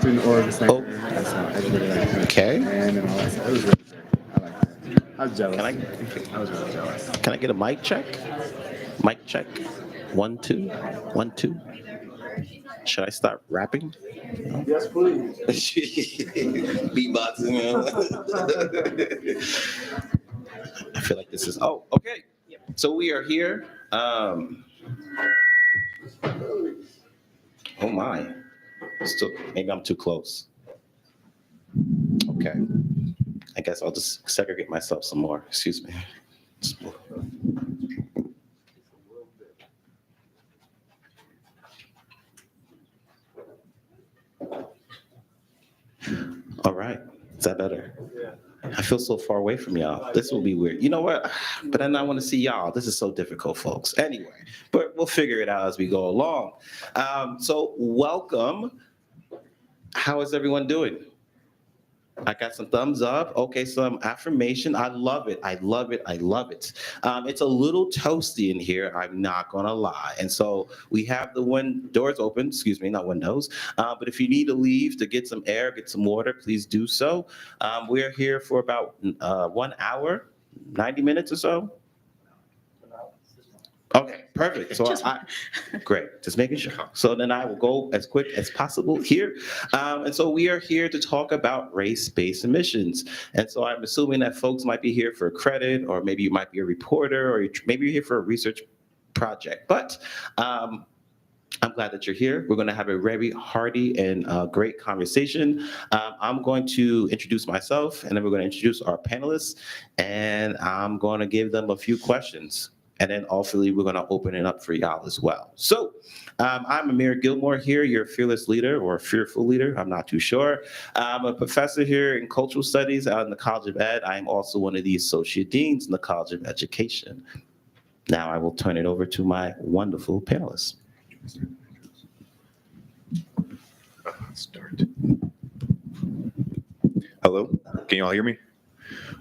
student org thing. Oh, That's how everybody like okay. and all that stuff. It was really great. I like that. I was jealous. Can I was really jealous. can I get a mic check? Mic check. 1, 2, 1, 2. Should I start rapping? Yes, please. Beatboxing. I feel like this is. Oh, okay. So we are here. Oh my. Still, maybe I'm too close. Okay. I guess I'll just segregate myself some more. Excuse me. All right. Is that better? I feel so far away from y'all. This will be weird. You know what? But then I want to see y'all. This is so difficult, folks. Anyway, but we'll figure it out as we go along. So welcome. How is everyone doing? I got some thumbs up. Okay, some affirmation. I love it. I love it. I love it. It's a little toasty in here. I'm not gonna lie. And so we have the doors open. Excuse me, not windows. But if you need to leave to get some air, get some water, please do so. We're here for about 1 hour, 90 minutes or so. Okay, perfect. So great, just making sure. So then I will go as quick as possible here. And so we are here to talk about race-based emissions. And so I'm assuming that folks might be here for credit, or maybe you might be a reporter, or maybe you're here for a research project. But I'm glad that you're here. We're going to have a very hearty and great conversation. I'm going to introduce myself, and then we're going to introduce our panelists, and I'm going to give them a few questions. And then ultimately, we're going to open it up for y'all as well. So I'm Amir Gilmore here, your fearless leader or fearful leader. I'm not too sure. I'm a professor here in cultural studies out in the College of Ed. I am also one of the associate deans in the College of Education. Now I will turn it over to my wonderful panelists. Start. Hello, can you all hear me?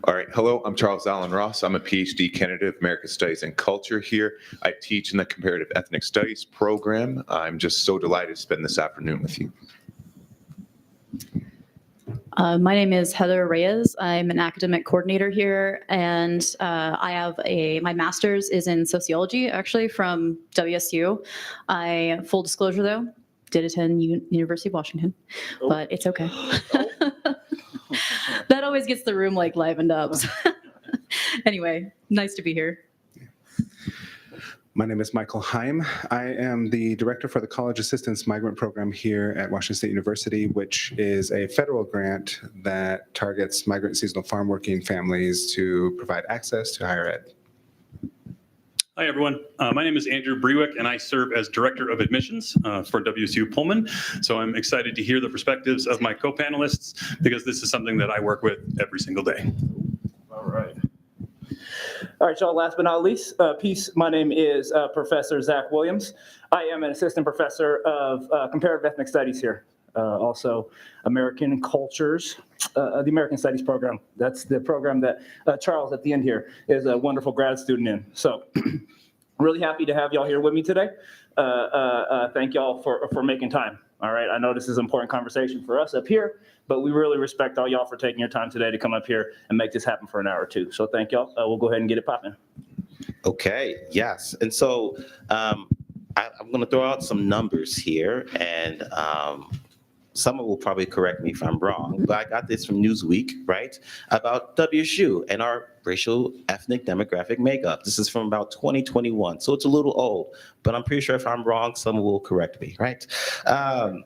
All right, hello, I'm Charles Allen Ross. I'm a PhD candidate of American Studies and Culture here. I teach in the Comparative Ethnic Studies program. I'm just so delighted to spend this afternoon with you. My name is Heather Reyes. I'm an academic coordinator here, and I have my master's is in sociology, actually, from WSU. Full disclosure, though, did attend University of Washington, but it's okay. That always gets the room like livened up. Anyway, nice to be here. My name is Michael Heim. I am the director for the College Assistance Migrant Program here at Washington State University, which is a federal grant that targets migrant seasonal farm working families to provide access to higher ed. Hi, everyone. My name is Andrew Brewick, and I serve as Director of Admissions for WSU Pullman. So I'm excited to hear the perspectives of my co-panelists, because this is something that I work with every single day. All right. All right, y'all, last but not least, peace. My name is Professor Zach Williams. I am an assistant professor of comparative ethnic studies here. Also American cultures, the American Studies program. That's the program that Charles at the end here is a wonderful grad student in. So really happy to have y'all here with me today. Thank y'all for making time. All right, I know this is an important conversation for us up here, but we really respect all y'all for taking your time today to come up here and make this happen for an hour or two. So thank y'all. We'll go ahead and get it popping. Okay, yes. And so I'm going to throw out some numbers here, and someone will probably correct me if I'm wrong, but I got this from Newsweek, right, about WSU and our racial, ethnic, demographic makeup. This is from about 2021, so it's a little old, but I'm pretty sure if I'm wrong, someone will correct me, right? Out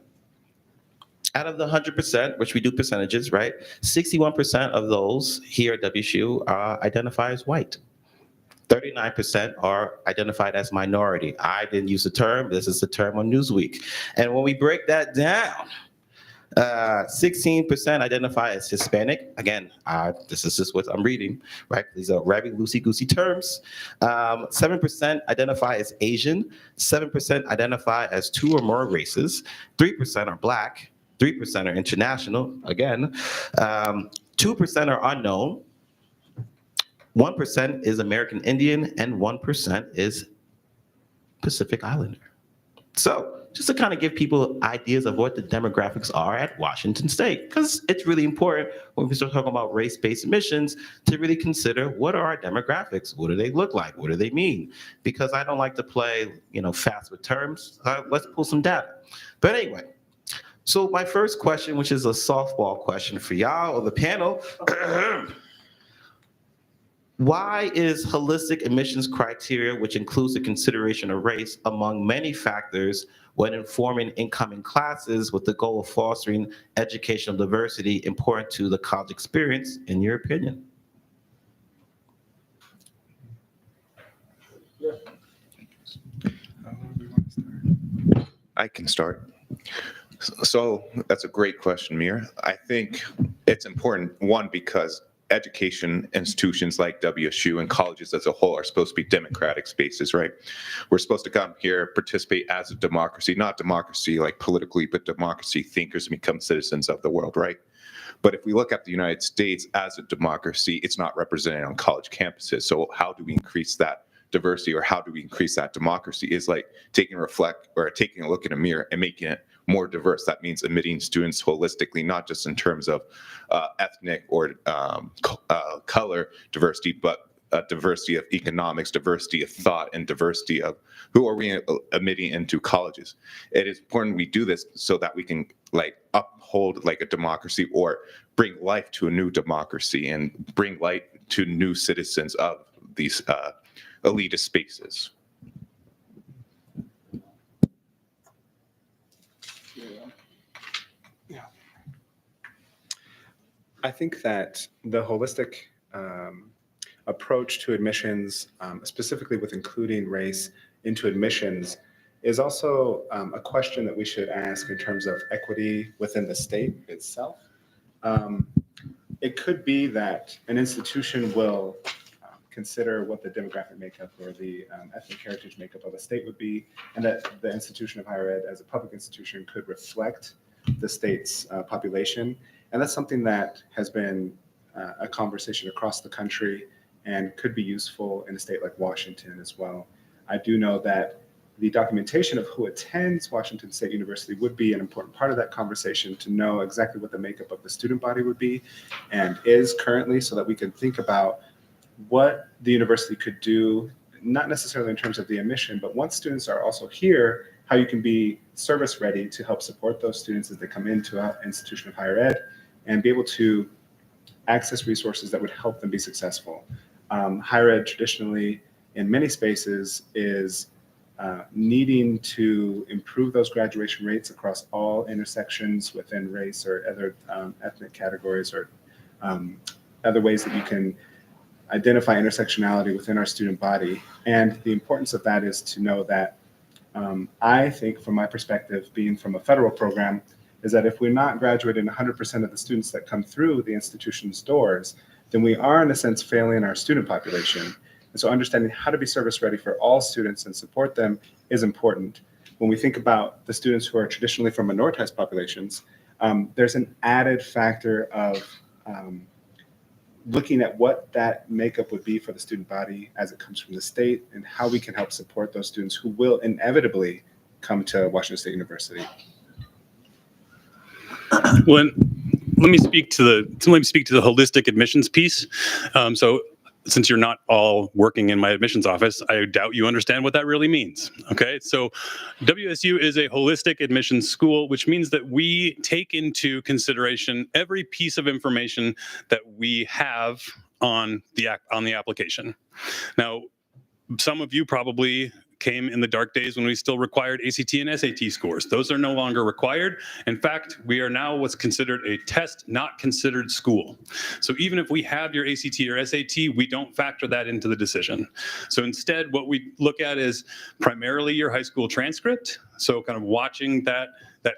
of the 100%, which we do percentages, right, 61% of those here at WSU identify as white. 39% are identified as minority. I didn't use the term. This is the term on Newsweek. And when we break that down, 16% identify as Hispanic. Again, this is just what I'm reading, right? These are very loosey-goosey terms. 7% identify as Asian. 7% identify as 2 or more races. 3% are Black. 3% are international. Again, 2% are unknown. 1% is American Indian, and 1% is Pacific Islander. So just to kind of give people ideas of what the demographics are at Washington State, because it's really important when we start talking about race-based admissions to really consider what are our demographics, what do they look like, what do they mean? Because I don't like to play, fast with terms. Let's pull some data. But anyway, so my first question, which is a softball question for y'all or the panel. Why is holistic admissions criteria, which includes the consideration of race among many factors when informing incoming classes with the goal of fostering educational diversity, important to the college experience, in your opinion? I can start. So that's a great question, Mir. I think it's important, one, because education institutions like WSU and colleges as a whole are supposed to be democratic spaces, right? We're supposed to come here, participate as a democracy, not democracy like politically, but democracy thinkers and become citizens of the world, right? But if we look at the United States as a democracy, it's not represented on college campuses. So how do we increase that diversity, or how do we increase that democracy? Is like taking a look in a mirror and making it more diverse. That means admitting students holistically, not just in terms of ethnic or color diversity, but diversity of economics, diversity of thought, and diversity of who are we admitting into colleges. It is important we do this so that we can uphold a democracy, or bring life to a new democracy and bring light to new citizens of these elitist spaces. I think that the holistic approach to admissions, specifically with including race into admissions, is also a question that we should ask in terms of equity within the state itself. It could be that an institution will consider what the demographic makeup or the ethnic heritage makeup of a state would be, and that the institution of higher ed as a public institution could reflect the state's population. And that's something that has been a conversation across the country and could be useful in a state like Washington as well. I do know that the documentation of who attends Washington State University would be an important part of that conversation, to know exactly what the makeup of the student body would be and is currently, so that we can think about what the university could do, not necessarily in terms of the admission, but once students are also here, how you can be service ready to help support those students as they come into an institution of higher ed and be able to access resources that would help them be successful. Higher ed traditionally in many spaces is needing to improve those graduation rates across all intersections within race or other ethnic categories, or other ways that you can identify intersectionality within our student body. And the importance of that is to know that I think, from my perspective, being from a federal program, is that if we're not graduating 100% of the students that come through the institution's doors, then we are, in a sense, failing our student population. And so understanding how to be service ready for all students and support them is important. When we think about the students who are traditionally from minoritized populations, there's an added factor of looking at what that makeup would be for the student body as it comes from the state, and how we can help support those students who will inevitably come to Washington State University. Well, let me speak to the holistic admissions piece. So since you're not all working in my admissions office, I doubt you understand what that really means. Okay, so WSU is a holistic admissions school, which means that we take into consideration every piece of information that we have on the application. Now, some of you probably came in the dark days when we still required ACT and SAT scores. Those are no longer required. In fact, we are now what's considered a test not considered school. So even if we have your ACT or SAT, we don't factor that into the decision. So instead, what we look at is primarily your high school transcript. So kind of watching that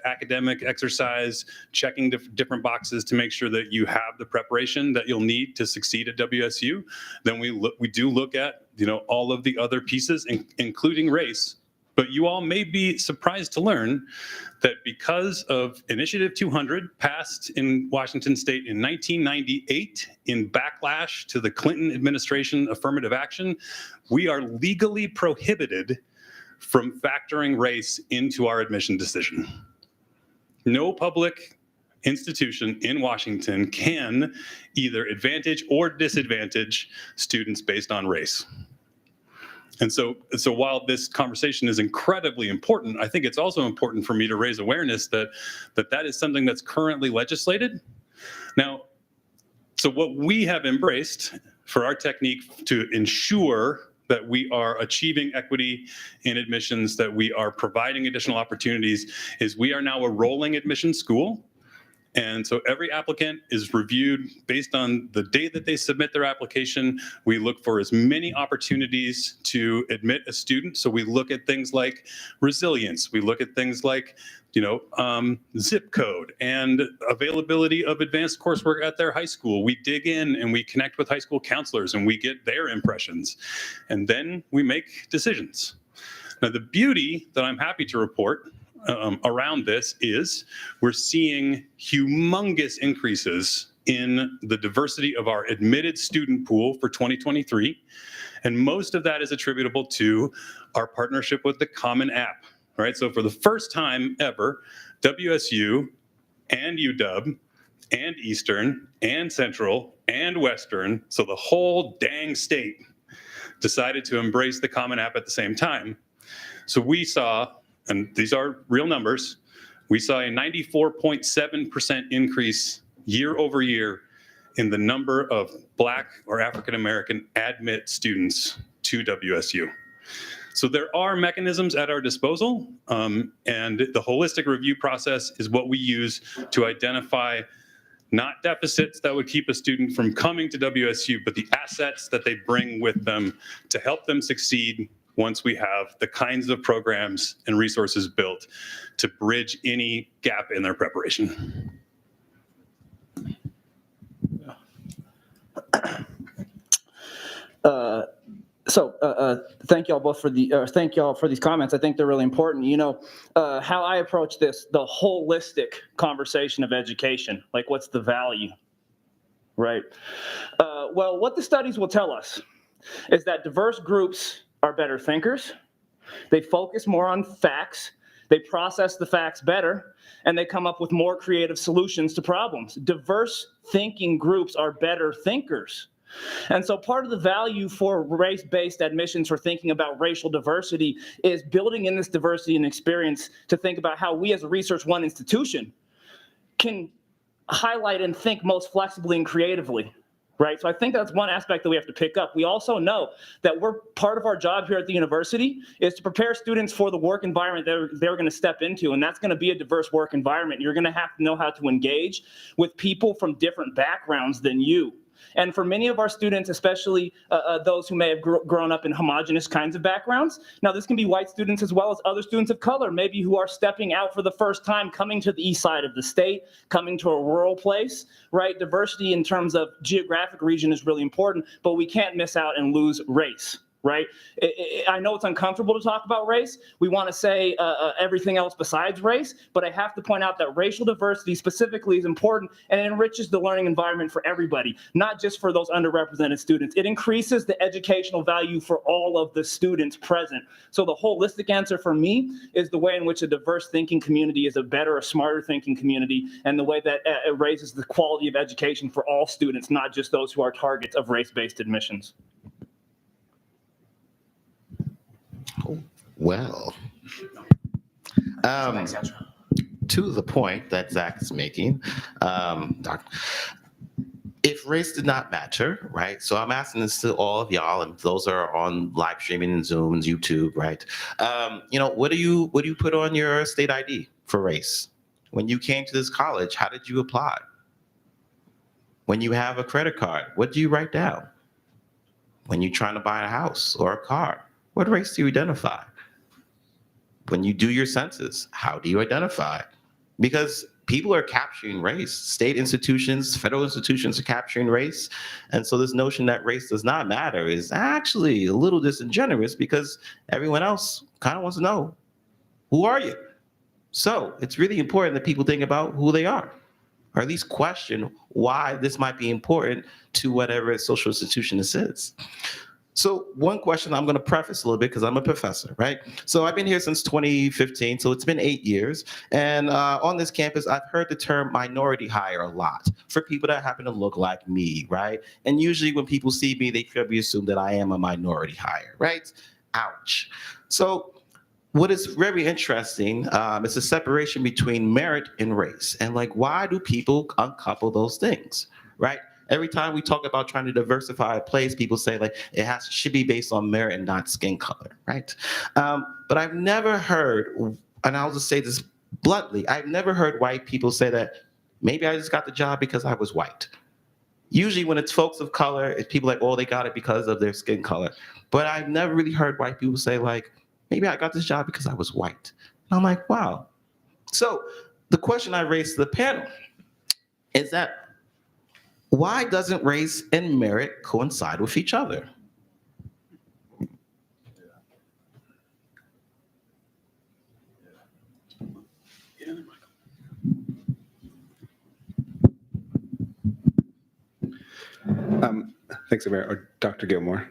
academic exercise, checking different boxes to make sure that you have the preparation that you'll need to succeed at WSU. Then we do look at all of the other pieces, including race. But you all may be surprised to learn that because of Initiative 200 passed in Washington State in 1998 in backlash to the Clinton administration affirmative action, we are legally prohibited from factoring race into our admission decision. No public institution in Washington can either advantage or disadvantage students based on race. And so while this conversation is incredibly important, I think it's also important for me to raise awareness that is something that's currently legislated. Now, so what we have embraced for our technique to ensure that we are achieving equity in admissions, that we are providing additional opportunities, is we are now a rolling admission school. And so every applicant is reviewed based on the day that they submit their application. We look for as many opportunities to admit a student. So we look at things like resilience. We look at things like, zip code and availability of advanced coursework at their high school. We dig in and we connect with high school counselors and we get their impressions. And then we make decisions. Now, the beauty that I'm happy to report around this is we're seeing humongous increases in the diversity of our admitted student pool for 2023. And most of that is attributable to our partnership with the Common App. All right, so for the first time ever, WSU and UW and Eastern and Central and Western, so the whole dang state, decided to embrace the Common App at the same time. So we saw, and these are real numbers, we saw a 94.7% increase year over year in the number of Black or African American admit students to WSU. So there are mechanisms at our disposal, and the holistic review process is what we use to identify not deficits that would keep a student from coming to WSU, but the assets that they bring with them to help them succeed once we have the kinds of programs and resources built to bridge any gap in their preparation. Thank y'all both for thank y'all for these comments. I think they're really important. How I approach this, the holistic conversation of education, like what's the value, right? Well, what the studies will tell us is that diverse groups are better thinkers. They focus more on facts. They process the facts better, and they come up with more creative solutions to problems. Diverse thinking groups are better thinkers. And so part of the value for race-based admissions, for thinking about racial diversity, is building in this diversity and experience to think about how we as a Research One institution can highlight and think most flexibly and creatively, right? So I think that's one aspect that we have to pick up. We also know that part of our job here at the university is to prepare students for the work environment they're going to step into, and that's going to be a diverse work environment. You're going to have to know how to engage with people from different backgrounds than you. And for many of our students, especially those who may have grown up in homogenous kinds of backgrounds, now this can be white students as well as other students of color, maybe who are stepping out for the first time, coming to the east side of the state, coming to a rural place, right? Diversity in terms of geographic region is really important, but we can't miss out and lose race. Right? I know it's uncomfortable to talk about race. We want to say everything else besides race, but I have to point out that racial diversity specifically is important, and it enriches the learning environment for everybody, not just for those underrepresented students. It increases the educational value for all of the students present. So the holistic answer for me is the way in which a diverse thinking community is a better, a smarter thinking community, and the way that it raises the quality of education for all students, not just those who are targets of race-based admissions. Well, to the point that Zach is making, if race did not matter, right? So I'm asking this to all of y'all, and those are on live streaming and Zoom and YouTube, right? What do you put on your state ID for race? When you came to this college, how did you apply? When you have a credit card, what do you write down? When you're trying to buy a house or a car, what race do you identify? When you do your census, how do you identify? Because people are capturing race. State institutions, federal institutions are capturing race. And so this notion that race does not matter is actually a little disingenuous, because everyone else kind of wants to know, who are you? So it's really important that people think about who they are, or at least question why this might be important to whatever social institution this is. So one question I'm going to preface a little bit because I'm a professor, right? So I've been here since 2015, so it's been 8 years. And on this campus, I've heard the term minority hire a lot for people that happen to look like me, right? And usually when people see me, they probably assume that I am a minority hire, right? Ouch. So what is very interesting is the separation between merit and race. And like, why do people uncouple those things, right? Every time we talk about trying to diversify a place, people say like should be based on merit and not skin color, right? But I've never heard, and I'll just say this bluntly, I've never heard white people say that maybe I just got the job because I was white. Usually when it's folks of color, it's people like, oh, they got it because of their skin color. But I've never really heard white people say like, maybe I got this job because I was white. And I'm like, wow. So the question I raised to the panel is that why doesn't race and merit coincide with each other? Thanks, Amir, or Dr. Gilmore.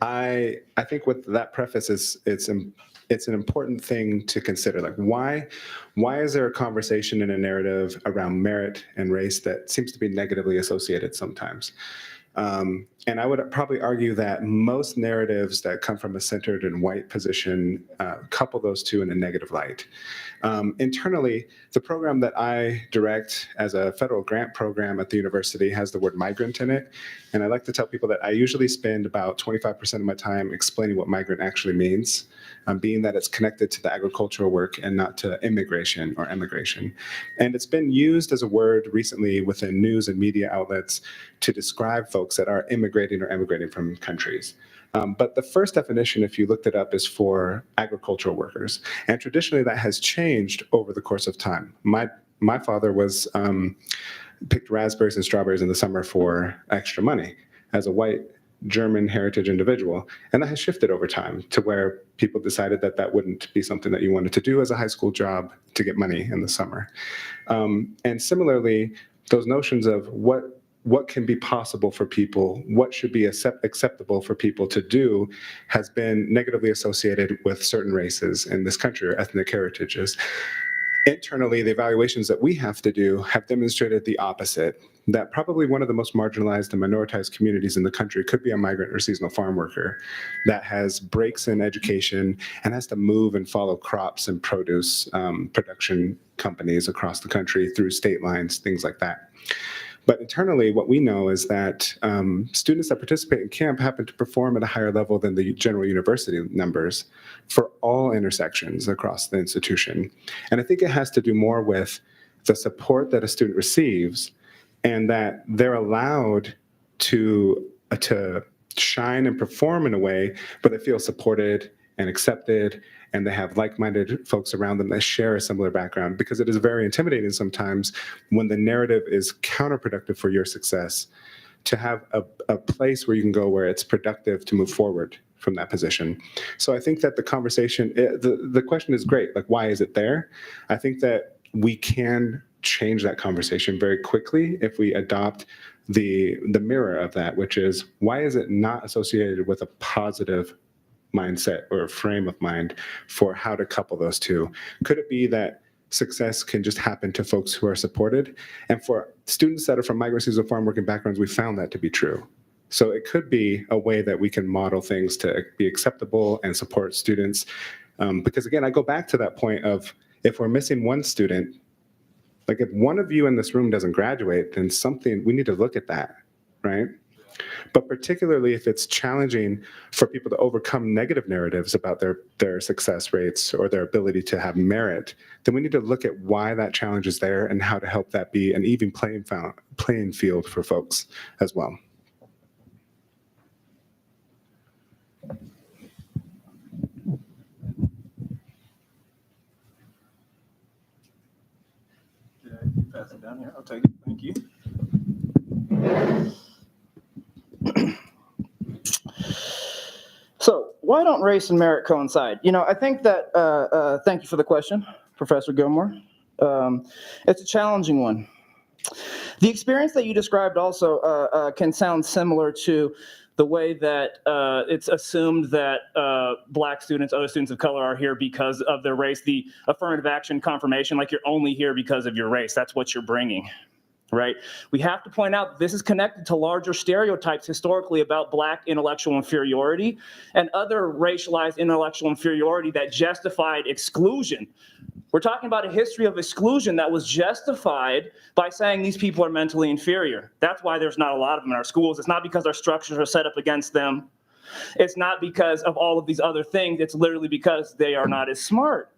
I think with that preface, it's an important thing to consider. Like, why is there a conversation in a narrative around merit and race that seems to be negatively associated sometimes? And I would probably argue that most narratives that come from a centered and white position couple those two in a negative light. Internally, the program that I direct as a federal grant program at the university has the word migrant in it. And I like to tell people that I usually spend about 25% of my time explaining what migrant actually means, being that it's connected to the agricultural work and not to immigration or emigration. And it's been used as a word recently within news and media outlets to describe folks that are immigrating or emigrating from countries. But the first definition, if you looked it up, is for agricultural workers. And traditionally that has changed over the course of time. My father was picked raspberries and strawberries in the summer for extra money as a white German heritage individual. And that has shifted over time to where people decided that that wouldn't be something that you wanted to do as a high school job to get money in the summer. And similarly, those notions of what can be possible for people, what should be acceptable for people to do, has been negatively associated with certain races in this country or ethnic heritages. Internally, the evaluations that we have to do have demonstrated the opposite, that probably one of the most marginalized and minoritized communities in the country could be a migrant or seasonal farm worker that has breaks in education and has to move and follow crops and produce production companies across the country through state lines, things like that. But internally, what we know is that students that participate in camp happen to perform at a higher level than the general university numbers for all intersections across the institution. And I think it has to do more with the support that a student receives and that they're allowed to shine and perform in a way, but they feel supported and accepted, and they have like-minded folks around them that share a similar background, because it is very intimidating sometimes when the narrative is counterproductive for your success to have a place where you can go where it's productive to move forward from that position. So I think that the conversation, the question is great, like, why is it there? I think that we can change that conversation very quickly if we adopt the mirror of that, which is, why is it not associated with a positive mindset or a frame of mind for how to couple those two? Could it be that success can just happen to folks who are supported? And for students that are from migrant seasonal farm working backgrounds, we found that to be true. So it could be a way that we can model things to be acceptable and support students. Because again, I go back to that point of, if we're missing one student, like if one of you in this room doesn't graduate, then we need to look at that, right? But particularly if it's challenging for people to overcome negative narratives about their success rates or their ability to have merit, then we need to look at why that challenge is there and how to help that be an even playing field for folks as well. Pass it down here. I'll take it. Thank you. So why don't race and merit coincide? I think that, thank you for the question, Professor Gilmore. It's a challenging one. The experience that you described also can sound similar to the way that it's assumed that Black students, other students of color are here because of their race, the affirmative action confirmation, like you're only here because of your race. That's what you're bringing, right? We have to point out this is connected to larger stereotypes historically about Black intellectual inferiority and other racialized intellectual inferiority that justified exclusion. We're talking about a history of exclusion that was justified by saying these people are mentally inferior. That's why there's not a lot of them in our schools. It's not because our structures are set up against them. It's not because of all of these other things. It's literally because they are not as smart.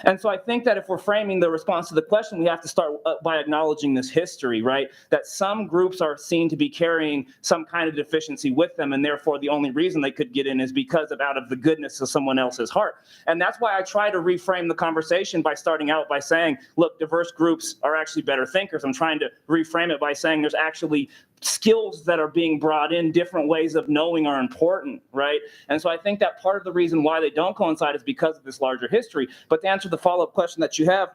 And so I think that if we're framing the response to the question, we have to start by acknowledging this history, right? That some groups are seen to be carrying some kind of deficiency with them, and therefore the only reason they could get in is because of out of the goodness of someone else's heart. And that's why I try to reframe the conversation by starting out by saying, look, diverse groups are actually better thinkers. I'm trying to reframe it by saying there's actually skills that are being brought in, different ways of knowing are important, right? And so I think that part of the reason why they don't coincide is because of this larger history. But to answer the follow-up question that you have,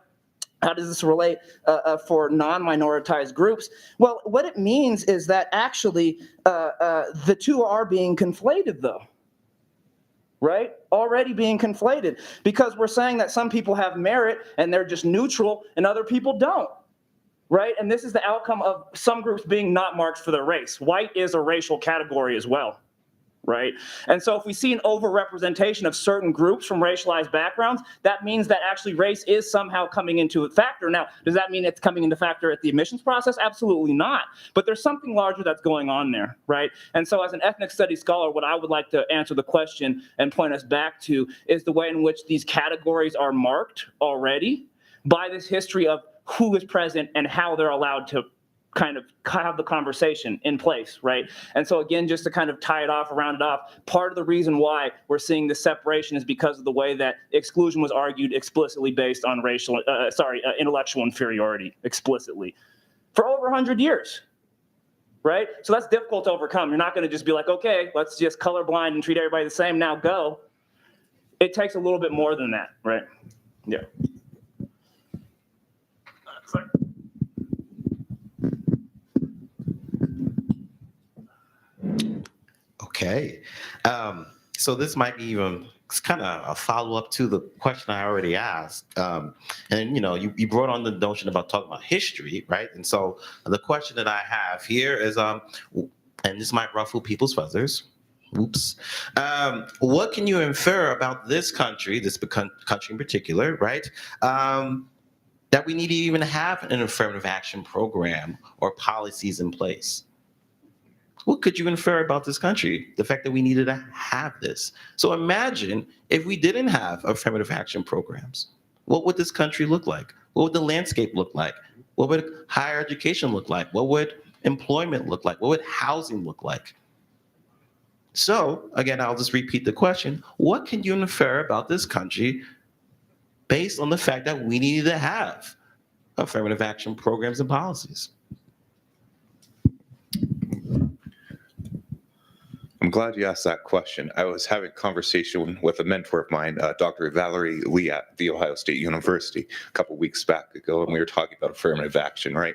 how does this relate for non-minoritized groups? Well, what it means is that actually the two are being conflated, though, right? Already being conflated, because we're saying that some people have merit and they're just neutral and other people don't. Right? And this is the outcome of some groups being not marked for their race. White is a racial category as well, right? And so if we see an overrepresentation of certain groups from racialized backgrounds, that means that actually race is somehow coming into a factor. Now, does that mean it's coming into factor at the admissions process? Absolutely not. But there's something larger that's going on there, right? And so as an ethnic studies scholar, what I would like to answer the question and point us back to is the way in which these categories are marked already by this history of who is present and how they're allowed to kind of have the conversation in place, right? And so again, just to kind of tie it off, round it off, part of the reason why we're seeing this separation is because of the way that exclusion was argued explicitly based on intellectual inferiority explicitly for over 100 years, right? So that's difficult to overcome. You're not going to just be like, okay, let's just colorblind and treat everybody the same, now go. It takes a little bit more than that, right? Yeah. Okay. So this might be even kind of a follow-up to the question I already asked. And, you brought on the notion about talking about history, right? And so the question that I have here is, and this might ruffle people's feathers. Oops. What can you infer about this country in particular, right? That we need to even have an affirmative action program or policies in place? What could you infer about this country? The fact that we needed to have this. So imagine if we didn't have affirmative action programs. What would this country look like? What would the landscape look like? What would higher education look like? What would employment look like? What would housing look like? So again, I'll just repeat the question. What can you infer about this country based on the fact that we needed to have affirmative action programs and policies? I'm glad you asked that question. I was having a conversation with a mentor of mine, Dr. Valerie Lee at The Ohio State University, a couple weeks back ago, and we were talking about affirmative action, right?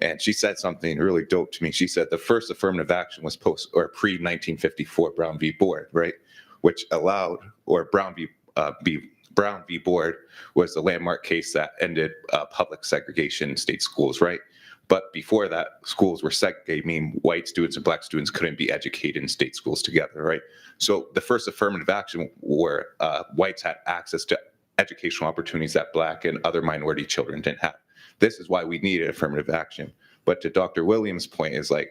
And she said something really dope to me. She said the first affirmative action was pre-1954 Brown v. Board, right? Which allowed, or Brown v. Board was the landmark case that ended public segregation in state schools, right? But before that, schools were segregated, meaning white students and black students couldn't be educated in state schools together, right? So the first affirmative action where whites had access to educational opportunities that black and other minority children didn't have. This is why we needed affirmative action. But to Dr. Williams' point is like,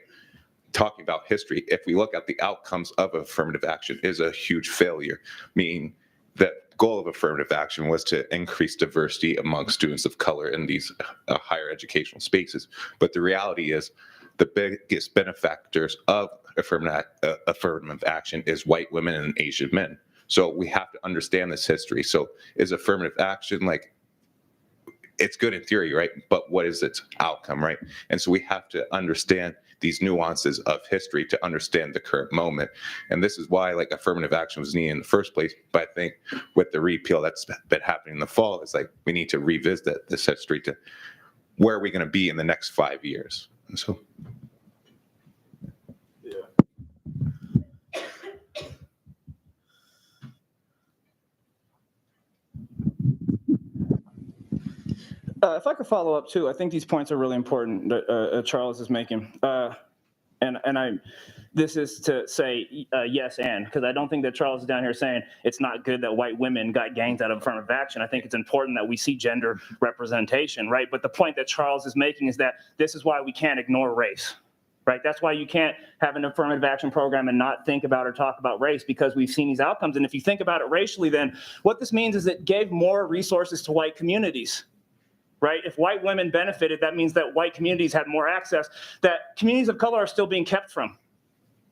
talking about history, if we look at the outcomes of affirmative action, is a huge failure, meaning the goal of affirmative action was to increase diversity among students of color in these higher educational spaces. But the reality is the biggest benefactors of affirmative action is white women and Asian men. So we have to understand this history. So is affirmative action like, it's good in theory, right? But what is its outcome, right? And so we have to understand these nuances of history to understand the current moment. And this is why like affirmative action was needed in the first place. But I think with the repeal that's been happening in the fall, it's like we need to revisit this history to where are we going to be in the next 5 years? And so. Yeah. If I could follow up too, I think these points are really important that Charles is making. This is to say yes and, because I don't think that Charles is down here saying it's not good that white women got gains out of affirmative action. I think it's important that we see gender representation, right? But the point that Charles is making is that this is why we can't ignore race, right? That's why you can't have an affirmative action program and not think about or talk about race, because we've seen these outcomes. And if you think about it racially, then what this means is it gave more resources to white communities. Right? If white women benefited, that means that white communities had more access that communities of color are still being kept from.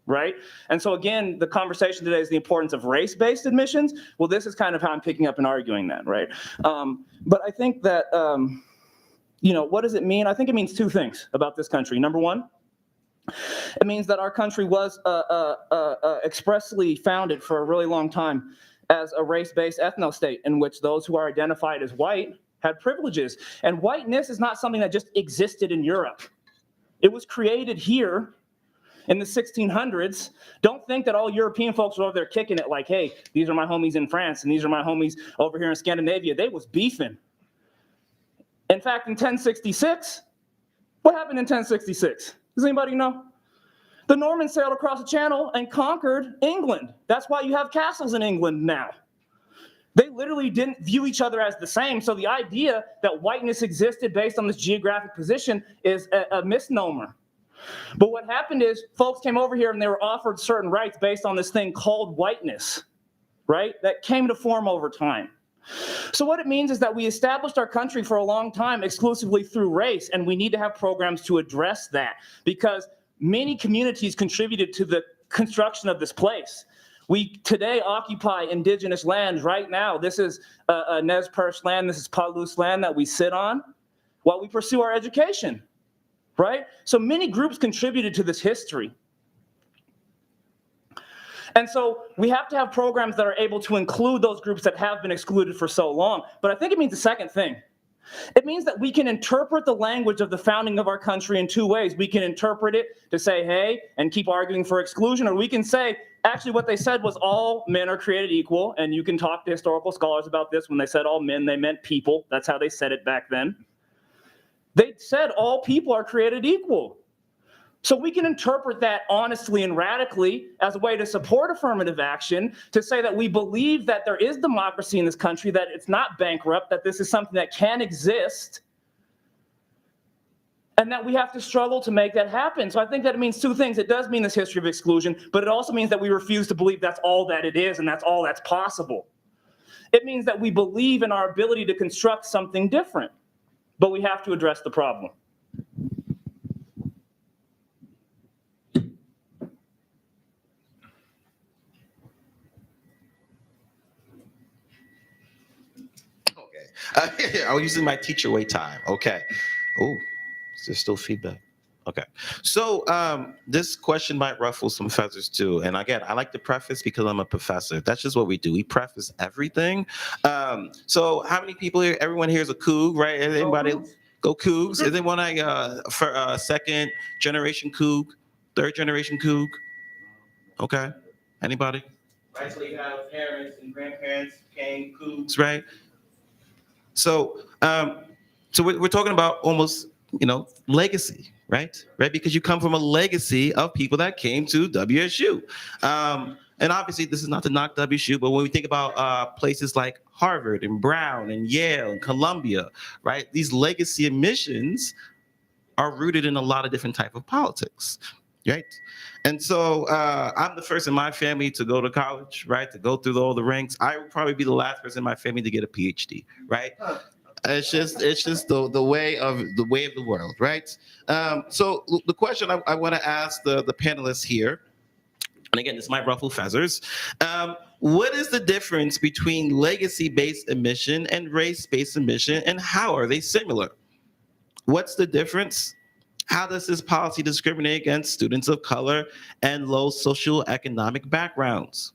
Right? And so again, the conversation today is the importance of race-based admissions. Well, this is kind of how I'm picking up and arguing that, right? But I think that, what does it mean? I think it means two things about this country. Number one, it means that our country was expressly founded for a really long time as a race-based ethno-state in which those who are identified as white had privileges. And whiteness is not something that just existed in Europe. It was created here in the 1600s. Don't think that all European folks were over there kicking it like, hey, these are my homies in France and these are my homies over here in Scandinavia. They was beefing. In fact, in 1066, what happened in 1066? Does anybody know? The Normans sailed across the channel and conquered England. That's why you have castles in England now. They literally didn't view each other as the same. So the idea that whiteness existed based on this geographic position is a misnomer. But what happened is folks came over here and they were offered certain rights based on this thing called whiteness, right? That came to form over time. So what it means is that we established our country for a long time exclusively through race, and we need to have programs to address that because many communities contributed to the construction of this place. We today occupy indigenous lands right now. This is Nez Perce land. This is Palouse land that we sit on while we pursue our education, right? So many groups contributed to this history. And so we have to have programs that are able to include those groups that have been excluded for so long. But I think it means the second thing. It means that we can interpret the language of the founding of our country in two ways. We can interpret it to say, hey, and keep arguing for exclusion, or we can say, actually what they said was all men are created equal, and you can talk to historical scholars about this. When they said all men, they meant people. That's how they said it back then. They said all people are created equal. So we can interpret that honestly and radically as a way to support affirmative action, to say that we believe that there is democracy in this country, that it's not bankrupt, that this is something that can exist, and that we have to struggle to make that happen. So I think that it means two things. It does mean this history of exclusion, but it also means that we refuse to believe that's all that it is and that's all that's possible. It means that we believe in our ability to construct something different, but we have to address the problem. I was using my teacher wait time. Okay. Oh, is there still feedback? Okay. So this question might ruffle some feathers too. And again, I like to preface because I'm a professor. That's just what we do. We preface everything. So how many people here? Everyone here is a Coug, right? Anybody go Cougs? Is anyone for second generation Coug, third generation Coug? Okay. Anybody? Right. So you have parents and grandparents became Cougs, right? So, we're talking about almost, legacy, right? Right, because you come from a legacy of people that came to WSU, and obviously this is not to knock WSU, but when we think about places like Harvard and Brown and Yale and Columbia, right? These legacy admissions are rooted in a lot of different type of politics, right? And so I'm the first in my family to go to college, right? To go through all the ranks. I will probably be the last person in my family to get a PhD, right? It's just the way of the world, right? So the question I want to ask the panelists here, and again, this might ruffle feathers. What is the difference between legacy-based admission and race-based admission, and how are they similar? What's the difference? How does this policy discriminate against students of color and low socioeconomic backgrounds?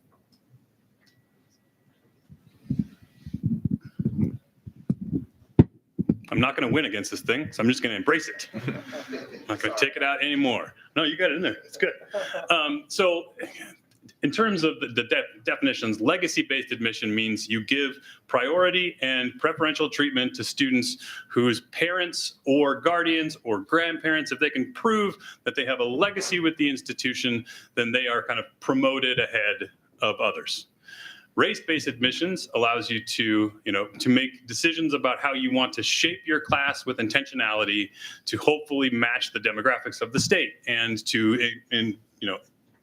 I'm not going to win against this thing, so I'm just going to embrace it. I'm not going to take it out anymore. No, you got it in there. It's good. So in terms of the definitions, legacy-based admission means you give priority and preferential treatment to students whose parents or guardians or grandparents, if they can prove that they have a legacy with the institution, then they are kind of promoted ahead of others. Race-based admissions allows you to make decisions about how you want to shape your class with intentionality to hopefully match the demographics of the state and to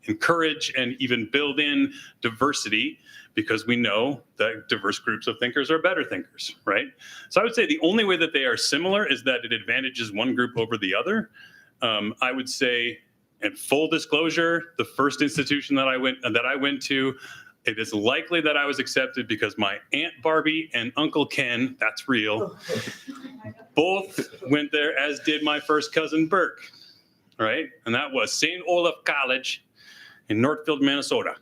encourage and even build in diversity, because we know that diverse groups of thinkers are better thinkers, right? So I would say the only way that they are similar is that it advantages one group over the other. I would say, in full disclosure, the first institution that I went to, it is likely that I was accepted because my Aunt Barbie and Uncle Ken, that's real, both went there, as did my first cousin Burke, right? And that was St. Olaf College in Northfield, Minnesota,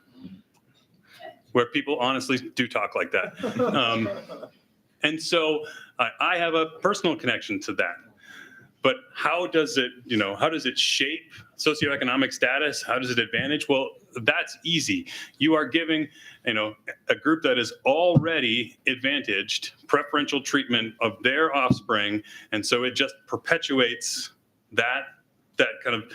where people honestly do talk like that. And so I have a personal connection to that. But how does it shape socioeconomic status? How does it advantage? Well, that's easy. You are giving, a group that is already advantaged preferential treatment of their offspring, and so it just perpetuates that kind of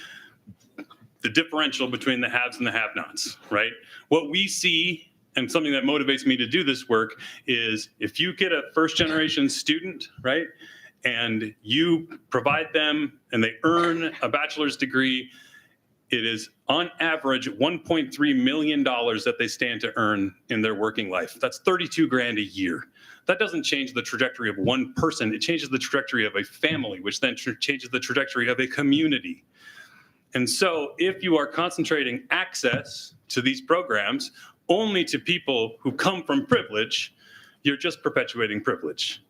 the differential between the haves and the have-nots, right? What we see, and something that motivates me to do this work, is if you get a first-generation student, right, and you provide them and they earn a bachelor's degree, it is on average $1.3 million that they stand to earn in their working life. That's 32 grand a year. That doesn't change the trajectory of one person. It changes the trajectory of a family, which then changes the trajectory of a community. And so if you are concentrating access to these programs only to people who come from privilege, you're just perpetuating privilege.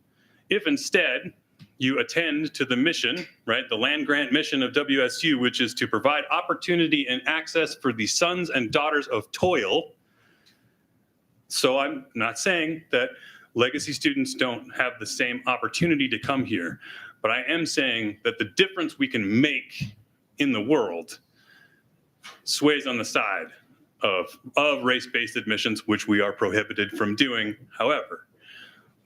If instead you attend to the mission, right, the land grant mission of WSU, which is to provide opportunity and access for the sons and daughters of toil. So I'm not saying that legacy students don't have the same opportunity to come here, but I am saying that the difference we can make in the world sways on the side of race-based admissions, which we are prohibited from doing. However,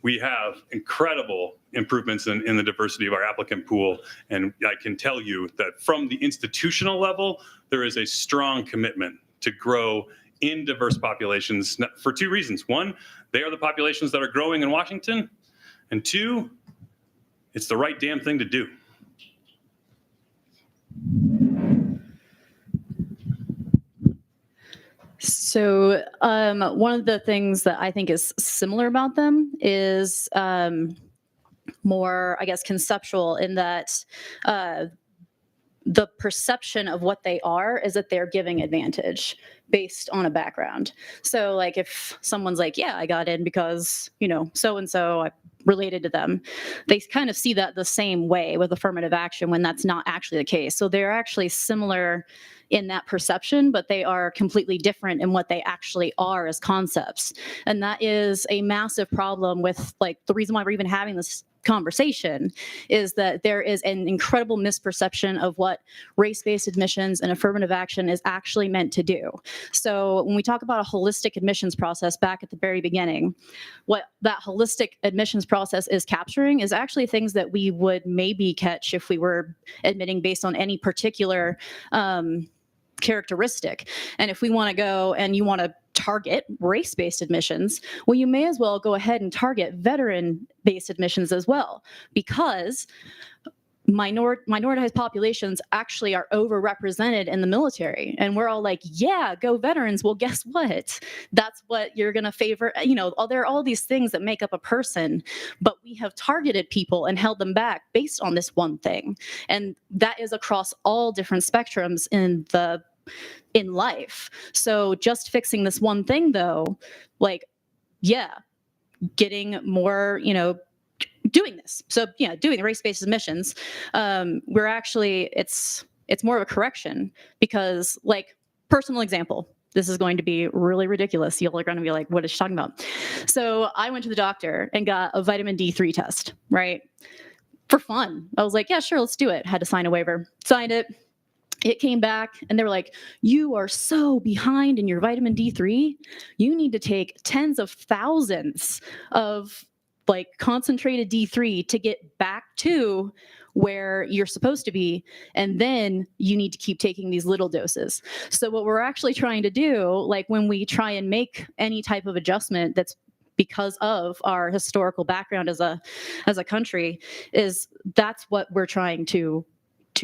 we have incredible improvements in the diversity of our applicant pool. And I can tell you that from the institutional level, there is a strong commitment to grow in diverse populations for two reasons. One, they are the populations that are growing in Washington. And two, it's the right damn thing to do. So one of the things that I think is similar about them is more, I guess, conceptual, in that the perception of what they are is that they're giving advantage based on a background. So like if someone's like, yeah, I got in because, so-and-so, I related to them, they kind of see that the same way with affirmative action when that's not actually the case. So they're actually similar in that perception, but they are completely different in what they actually are as concepts. And that is a massive problem with, like, the reason why we're even having this conversation is that there is an incredible misperception of what race-based admissions and affirmative action is actually meant to do. So when we talk about a holistic admissions process back at the very beginning, what that holistic admissions process is capturing is actually things that we would maybe catch if we were admitting based on any particular characteristic. And if we want to go and you want to target race-based admissions, well, you may as well go ahead and target veteran-based admissions as well, because minoritized populations actually are overrepresented in the military. And we're all like, yeah, go veterans. Well, guess what? That's what you're going to favor. There are all these things that make up a person, but we have targeted people and held them back based on this one thing. And that is across all different spectrums in life. So just fixing this one thing, though, getting more, doing this. So doing the race-based admissions, we're actually, it's more of a correction, because, like, personal example, this is going to be really ridiculous. You're going to be like, what is she talking about? So I went to the doctor and got a vitamin D3 test, right? For fun. I was like, yeah, sure, let's do it. Had to sign a waiver. Signed it. it came back and they were like, you are so behind in your vitamin D3. You need to take tens of thousands of like concentrated D3 to get back to where you're supposed to be. And then you need to keep taking these little doses. So what we're actually trying to do, like when we try and make any type of adjustment that's because of our historical background as a country, is that's what we're trying to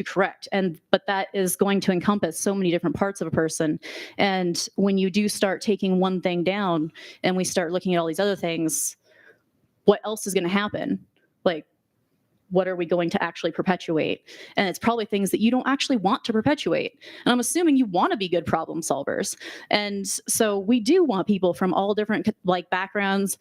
correct. But that is going to encompass so many different parts of a person. And when you do start taking one thing down and we start looking at all these other things, what else is going to happen? Like, what are we going to actually perpetuate? And it's probably things that you don't actually want to perpetuate. And I'm assuming you want to be good problem solvers. And so we do want people from all different like backgrounds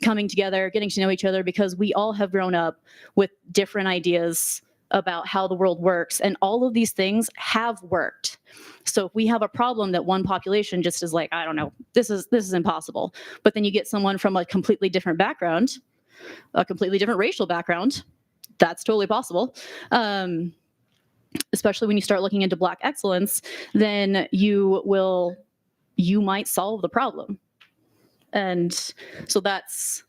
coming together, getting to know each other, because we all have grown up with different ideas about how the world works, and all of these things have worked. So if we have a problem that one population just is like, I don't know, this is impossible, but then you get someone from a completely different background, a completely different racial background, that's totally possible. Especially when you start looking into Black excellence, then you might solve the problem. And so that's,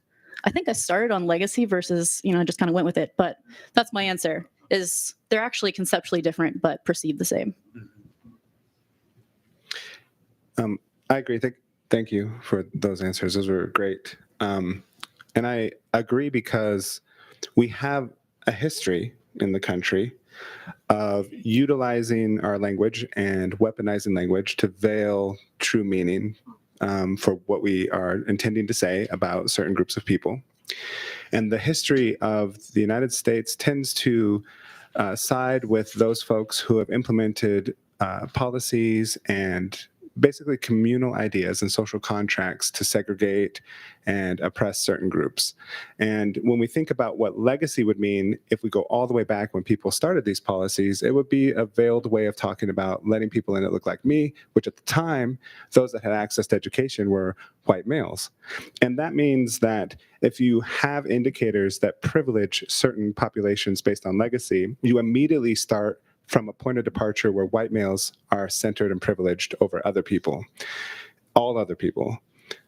I think I started on legacy versus, just kind of went with it, but that's my answer. Is they're actually conceptually different, but perceived the same. I agree. Thank you for those answers. Those were great. And I agree because we have a history in the country of utilizing our language and weaponizing language to veil true meaning for what we are intending to say about certain groups of people. And the history of the United States tends to side with those folks who have implemented policies and basically communal ideas and social contracts to segregate and oppress certain groups. And when we think about what legacy would mean, if we go all the way back when people started these policies, it would be a veiled way of talking about letting people in that look like me, which at the time, those that had access to education were white males. And that means that if you have indicators that privilege certain populations based on legacy, you immediately start from a point of departure where white males are centered and privileged over other people, all other people.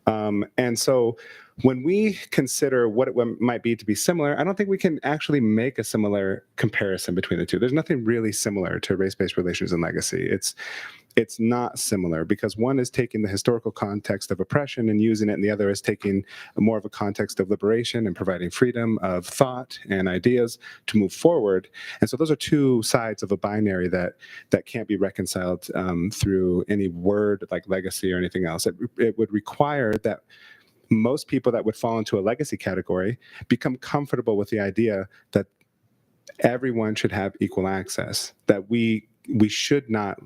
And so when we consider what it might be to be similar, I don't think we can actually make a similar comparison between the two. There's nothing really similar to race-based relations and legacy. It's not similar because one is taking the historical context of oppression and using it, and the other is taking more of a context of liberation and providing freedom of thought and ideas to move forward. And so those are two sides of a binary that can't be reconciled through any word like legacy or anything else. It would require that most people that would fall into a legacy category become comfortable with the idea that everyone should have equal access, that we should not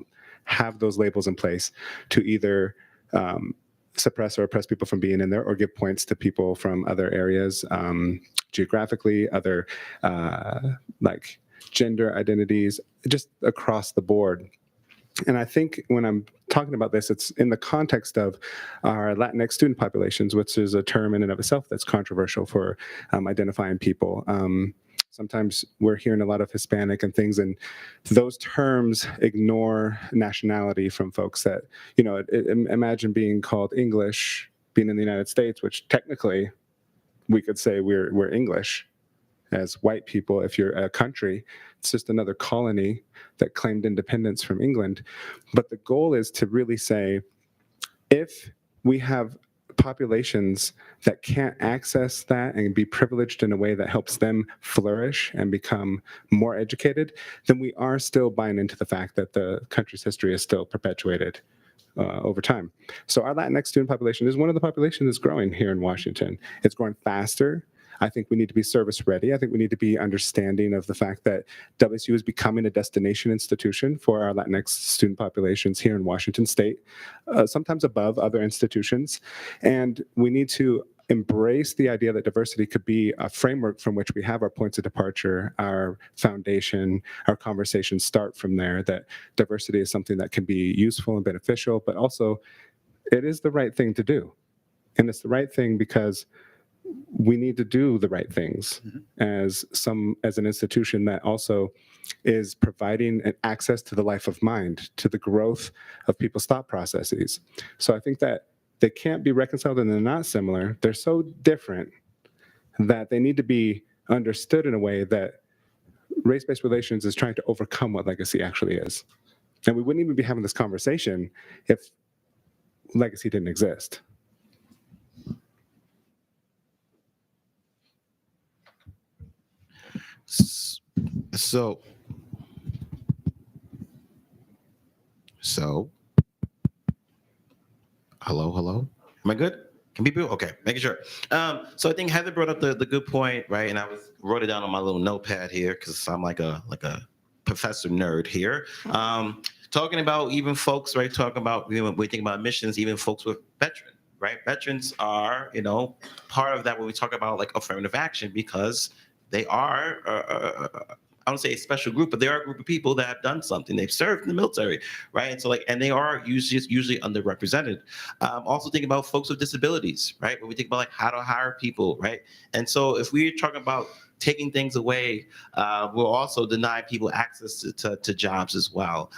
have those labels in place to either suppress or oppress people from being in there or give points to people from other areas geographically, other like gender identities, just across the board. And I think when I'm talking about this, it's in the context of our Latinx student populations, which is a term in and of itself that's controversial for identifying people. Sometimes we're hearing a lot of Hispanic and things, and those terms ignore nationality from folks that, imagine being called English, being in the United States, which technically we could say we're English as white people. If you're a country, it's just another colony that claimed independence from England. But the goal is to really say, if we have populations that can't access that and be privileged in a way that helps them flourish and become more educated, then we are still buying into the fact that the country's history is still perpetuated over time. So our Latinx student population is one of the populations that's growing here in Washington. It's growing faster. I think we need to be service ready. I think we need to be understanding of the fact that WSU is becoming a destination institution for our Latinx student populations here in Washington State, sometimes above other institutions. And we need to embrace the idea that diversity could be a framework from which we have our points of departure, our foundation, our conversations start from there, that diversity is something that can be useful and beneficial, but also it is the right thing to do. And it's the right thing because we need to do the right things as an institution that also is providing an access to the life of mind, to the growth of people's thought processes. So I think that they can't be reconciled and they're not similar. They're so different that they need to be understood in a way that race-based relations is trying to overcome what legacy actually is. And we wouldn't even be having this conversation if legacy didn't exist. So, hello. Am I good? Can people? Okay, making sure. So I think Heather brought up the good point, right? And I wrote it down on my little notepad here because I'm like a professor nerd here. Talking about even folks, right? Talking about, when we think about missions, even folks with veterans, right? Veterans are, part of that when we talk about like affirmative action, because they are, I don't say a special group, but they are a group of people that have done something. They've served in the military, right? And so and they are usually underrepresented. Also think about folks with disabilities, right? When we think about like how to hire people, right? And so if we're talking about taking things away, we'll also deny people access to jobs as well.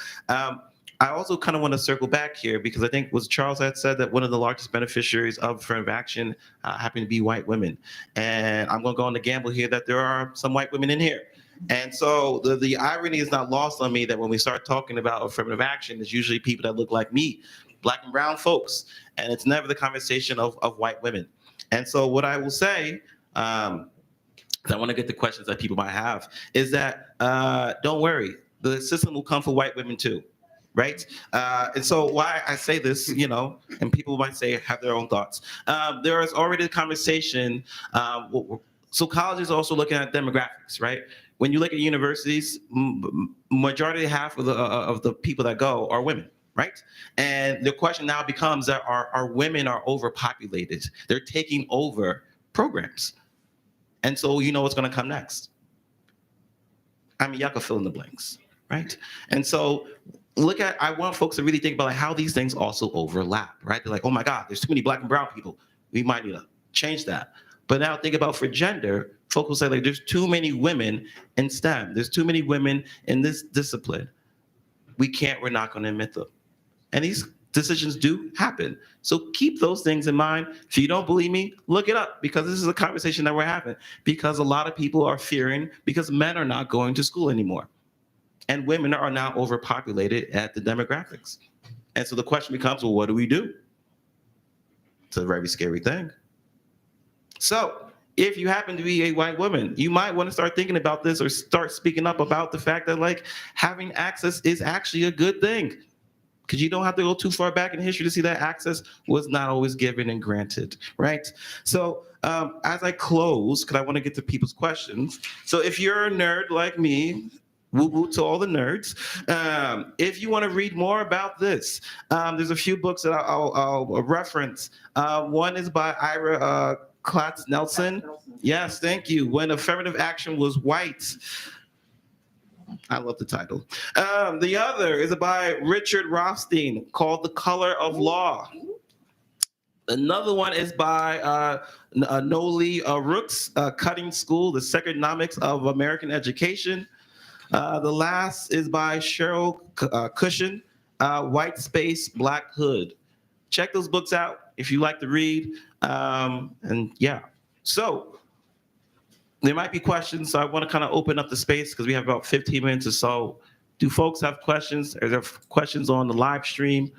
I also kind of want to circle back here because I think Charles had said that one of the largest beneficiaries of affirmative action happen to be white women. And I'm going to go on the gamble here that there are some white women in here. And so the irony is not lost on me that when we start talking about affirmative action, it's usually people that look like me, Black and brown folks. And it's never the conversation of white women. And so what I will say, I want to get the questions that people might have, is that don't worry, the system will come for white women too. Right? And so why I say this, and people might say have their own thoughts. There is already a conversation. So college is also looking at demographics, right? When you look at universities, majority half of the people that go are women, right? And the question now becomes that our women are overpopulated. They're taking over programs. And so what's going to come next? I mean, y'all can fill in the blanks, right? And so I want folks to really think about like how these things also overlap, right? They're like, oh my God, there's too many Black and brown people. We might need to change that. But now think about for gender, folks will say like, there's too many women in STEM. There's too many women in this discipline. We're not going to admit them. And these decisions do happen. So keep those things in mind. If you don't believe me, look it up, because this is a conversation that we're having, because a lot of people are fearing because men are not going to school anymore. And women are now overpopulated at the demographics. And so the question becomes, well, what do we do? It's a very scary thing. So if you happen to be a white woman, you might want to start thinking about this or start speaking up about the fact that like having access is actually a good thing. Because you don't have to go too far back in history to see that access was not always given and granted, right? So as I close, because I want to get to people's questions. So if you're a nerd like me, woo-woo to all the nerds. If you want to read more about this, there's a few books that I'll reference. One is by Ira Katz Nelson. Yes, thank you. When Affirmative Action Was White. I love the title. The other is by Richard Rothstein, called The Color of Law. Another one is by Noli Rooks, Cutting School, The Secretonomics of American Education. The last is by Cheryl Cushion, White Space, Black Hood. Check those books out if you like to read. And yeah, so there might be questions. So I want to kind of open up the space because we have about 15 minutes or so. Do folks have questions? Are there questions on the live stream?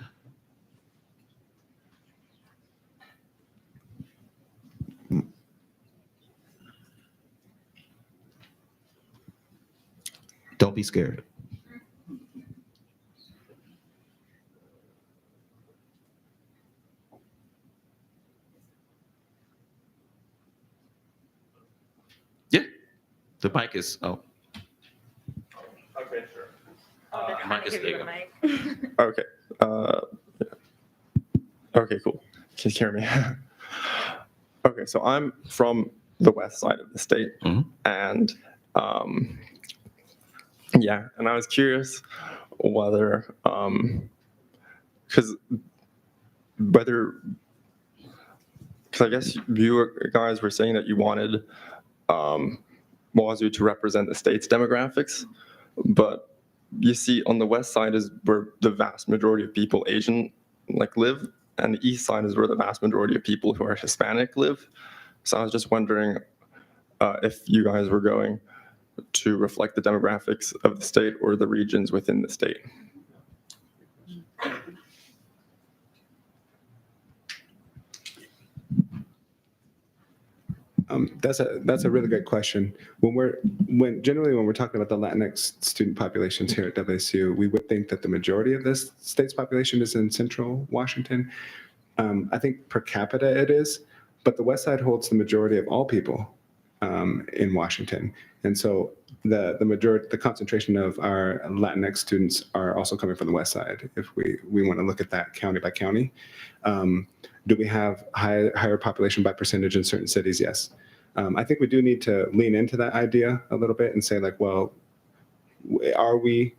Don't be scared. Yeah, the mic is, oh. Okay, sure. Mic is bigger. Okay. Okay, cool. Can you hear me? Okay, so I'm from the west side of the state, and yeah, and I was curious whether, because because I guess guys were saying that you wanted WazU to represent the state's demographics, but you see on the west side is where the vast majority of people Asian live, and the east side is where the vast majority of people who are Hispanic live. So I was just wondering if you guys were going to reflect the demographics of the state or the regions within the state. That's a really good question. Generally when we're talking about the Latinx student populations here at WSU, we would think that the majority of this state's population is in Central Washington. I think per capita it is, but the West Side holds the majority of all people in Washington, and so the concentration of our Latinx students are also coming from the West Side. If we want to look at that county by county. Do we have higher population by percentage in certain cities? Yes. I think we do need to lean into that idea a little bit and say well, are we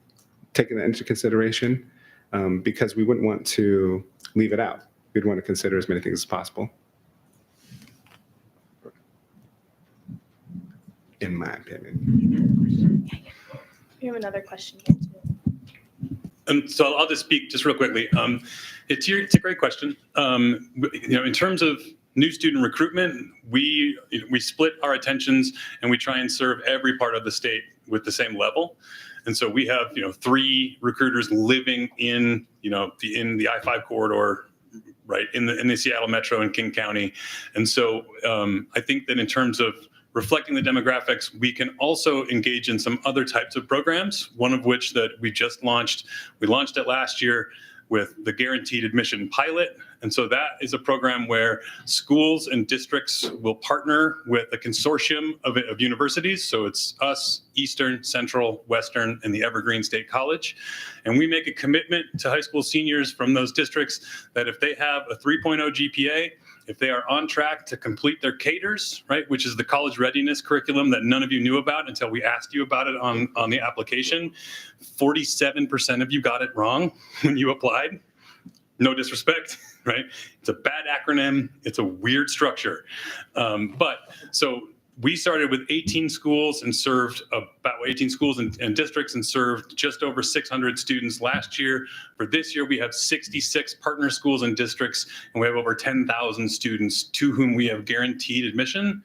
taking that into consideration? Because we wouldn't want to leave it out. We'd want to consider as many things as possible. In my opinion. We have another question here too. So I'll just speak just real quickly. It's a great question. In terms of new student recruitment, we split our attentions and we try and serve every part of the state with the same level. And so we have 3 recruiters living in the I-5 corridor, right in the Seattle Metro and King County. And so I think that in terms of reflecting the demographics, we can also engage in some other types of programs, one of which that we just launched. We launched it last year with the Guaranteed Admission Pilot. And so that is a program where schools and districts will partner with a consortium of universities. So it's us, Eastern, Central, Western, and the Evergreen State College. And we make a commitment to high school seniors from those districts that if they have a 3.0 GPA, if they are on track to complete their CATERS, right, which is the college readiness curriculum that none of you knew about until we asked you about it on the application, 47% of you got it wrong when you applied. No disrespect, right? It's a bad acronym. It's a weird structure. So we started with 18 schools and served about 18 schools and districts and served just over 600 students last year. For this year, we have 66 partner schools and districts, and we have over 10,000 students to whom we have guaranteed admission.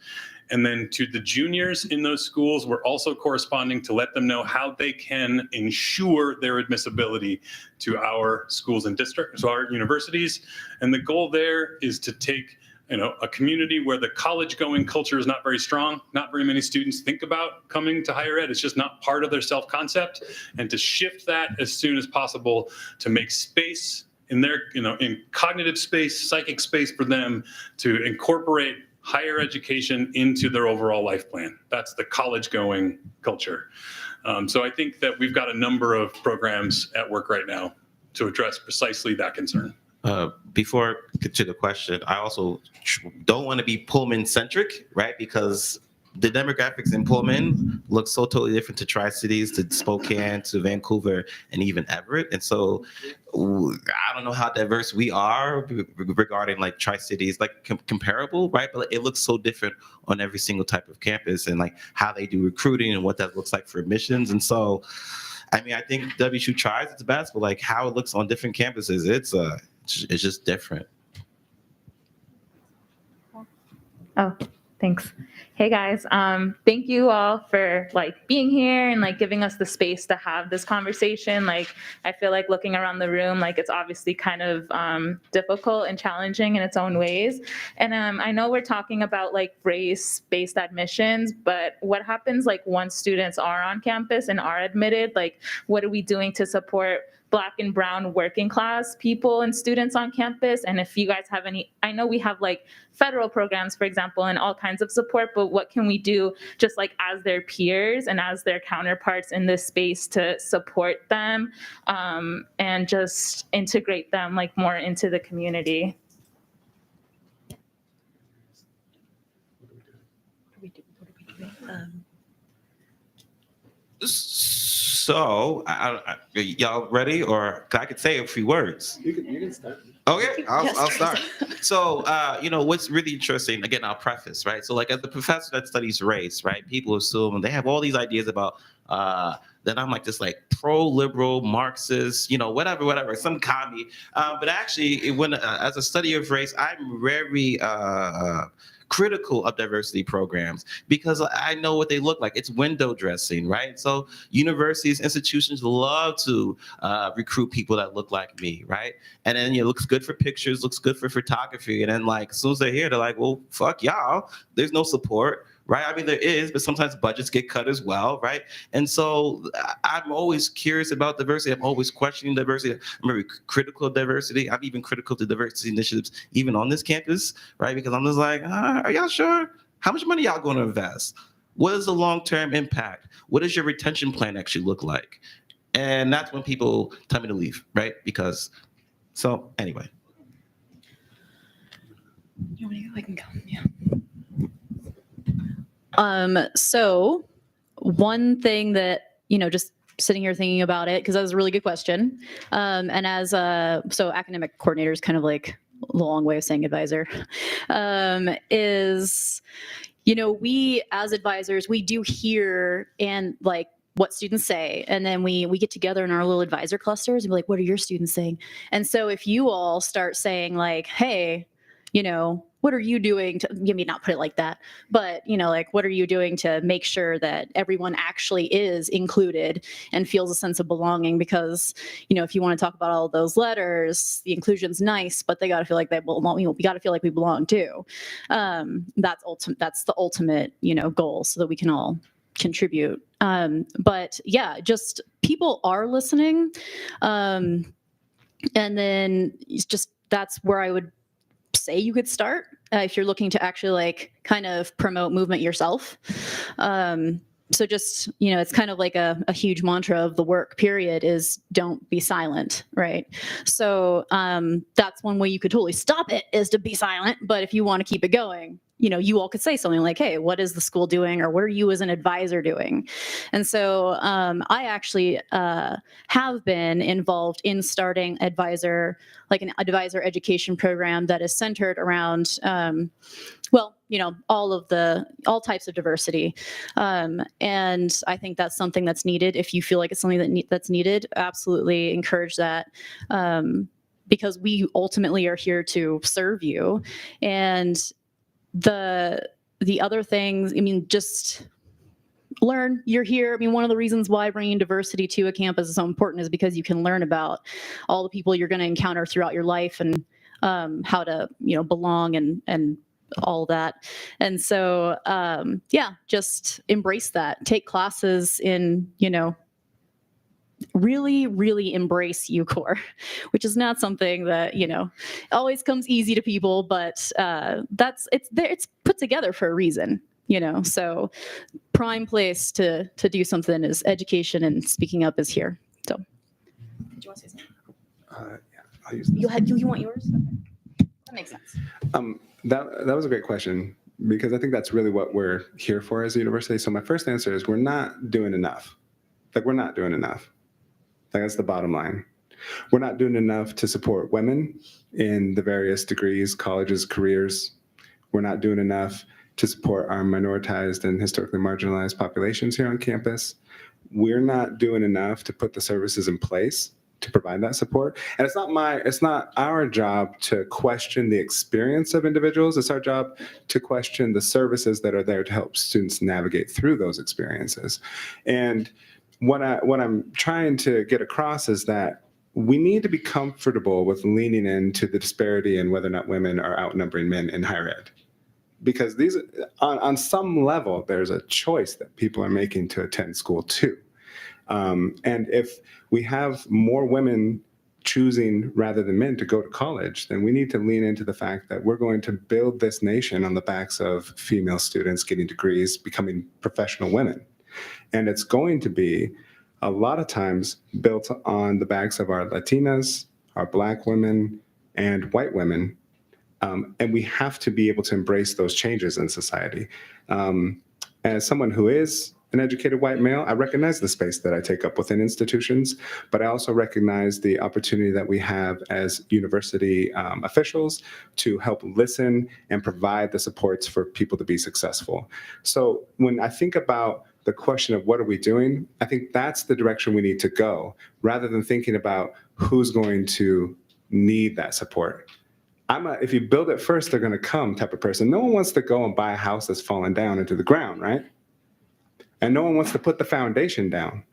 And then to the juniors in those schools, we're also corresponding to let them know how they can ensure their admissibility to our schools and districts, so our universities. And the goal there is to take a community where the college-going culture is not very strong, not very many students think about coming to higher ed. It's just not part of their self-concept, and to shift that as soon as possible to make space in their, in cognitive space, psychic space for them to incorporate higher education into their overall life plan. That's the college-going culture. So I think that we've got a number of programs at work right now to address precisely that concern. Before I get to the question, I also don't want to be Pullman-centric, right? Because the demographics in Pullman look so totally different to Tri-Cities, to Spokane, to Vancouver, and even Everett. And so I don't know how diverse we are regarding Tri-Cities, comparable, right? But it looks so different on every single type of campus, and how they do recruiting and what that looks like for admissions. And so, I think WSU tries its best, but how it looks on different campuses, it's just different. Oh, thanks. Hey guys, thank you all for being here and giving us the space to have this conversation. I feel like looking around the room, it's obviously kind of difficult and challenging in its own ways. And I know we're talking about race-based admissions, but what happens once students are on campus and are admitted? What are we doing to support Black and brown working class people and students on campus? And if you guys have any, I know we have federal programs, for example, and all kinds of support, but what can we do just as their peers and as their counterparts in this space to support them and just integrate them more into the community? So So, y'all ready? Or I could say a few words. You can start. Okay, Yes, I'll start. So, what's really interesting, again, I'll preface, right? So, like, as the professor that studies race, right, people assume they have all these ideas about that I'm like this, like, pro-liberal, Marxist, whatever, some commie. But actually, as a study of race, I'm very critical of diversity programs because I know what they look like. It's window dressing, right? So universities, institutions love to recruit people that look like me, right? And then it looks good for pictures, looks good for photography. And then like as soon as they're here, they're like, well, fuck y'all. There's no support, right? I mean, there is, but sometimes budgets get cut as well, right? And so I'm always curious about diversity. I'm always questioning diversity. I'm very critical of diversity. I'm even critical to diversity initiatives, even on this campus, right? Because I'm just like, are y'all sure? How much money y'all going to invest? What is the long-term impact? What does your retention plan actually look like? And that's when people tell me to leave, right? So anyway. You want to go? I can go. Yeah. So one thing that, just sitting here thinking about it, because that was a really good question. And as so academic coordinator is kind of like a long way of saying advisor, is, we as advisors, we do hear and like what students say. And then we get together in our little advisor clusters and be like, what are your students saying? And so if you all start saying like, hey, what are you doing to, not put it like that, but, like, what are you doing to make sure that everyone actually is included and feels a sense of belonging? Because, if you want to talk about all those letters, the inclusion's nice, but they got to feel like they belong. We got to feel like we belong too. That's the ultimate, goal so that we can all contribute. But yeah, just people are listening. And then it's just, that's where I would say you could start if you're looking to actually like kind of promote movement yourself. So just, it's kind of like a huge mantra of the work period is don't be silent, right? So that's one way you could totally stop it is to be silent. But if you want to keep it going, you all could say something like, hey, what is the school doing? Or what are you as an advisor doing? And so I actually have been involved in starting an advisor education program that is centered around, all types of diversity. And I think that's something that's needed. If you feel like it's something that's needed, absolutely encourage that. Because we ultimately are here to serve you. And the other things, just learn. You're here. One of the reasons why bringing diversity to a campus is so important is because you can learn about all the people you're going to encounter throughout your life and how to, belong and all that. And so, just embrace that. Take classes in, really, really embrace UCORE, which is not something that, always comes easy to people, but it's put together for a reason, so prime place to do something is education, and speaking up is here. So did you want to say something? Yeah, I'll use this. You want yours? Okay. That makes sense. That was a great question because I think that's really what we're here for as a university. So my first answer is we're not doing enough. We're not doing enough. That's the bottom line. We're not doing enough to support women in the various degrees, colleges, careers. We're not doing enough to support our minoritized and historically marginalized populations here on campus. We're not doing enough to put the services in place to provide that support. And it's not our job to question the experience of individuals. It's our job to question the services that are there to help students navigate through those experiences. And what I'm trying to get across is that we need to be comfortable with leaning into the disparity in whether or not women are outnumbering men in higher ed. Because these, on some level, there's a choice that people are making to attend school too. And if we have more women choosing rather than men to go to college, then we need to lean into the fact that we're going to build this nation on the backs of female students getting degrees, becoming professional women. And it's going to be a lot of times built on the backs of our Latinas, our Black women, and white women. And we have to be able to embrace those changes in society. As someone who is an educated white male, I recognize the space that I take up within institutions, but I also recognize the opportunity that we have as university officials to help listen and provide the supports for people to be successful. So when I think about the question of what are we doing, I think that's the direction we need to go, rather than thinking about who's going to need that support. If you build it first, they're going to come type of person. No one wants to go and buy a house that's fallen down into the ground, right? And no one wants to put the foundation down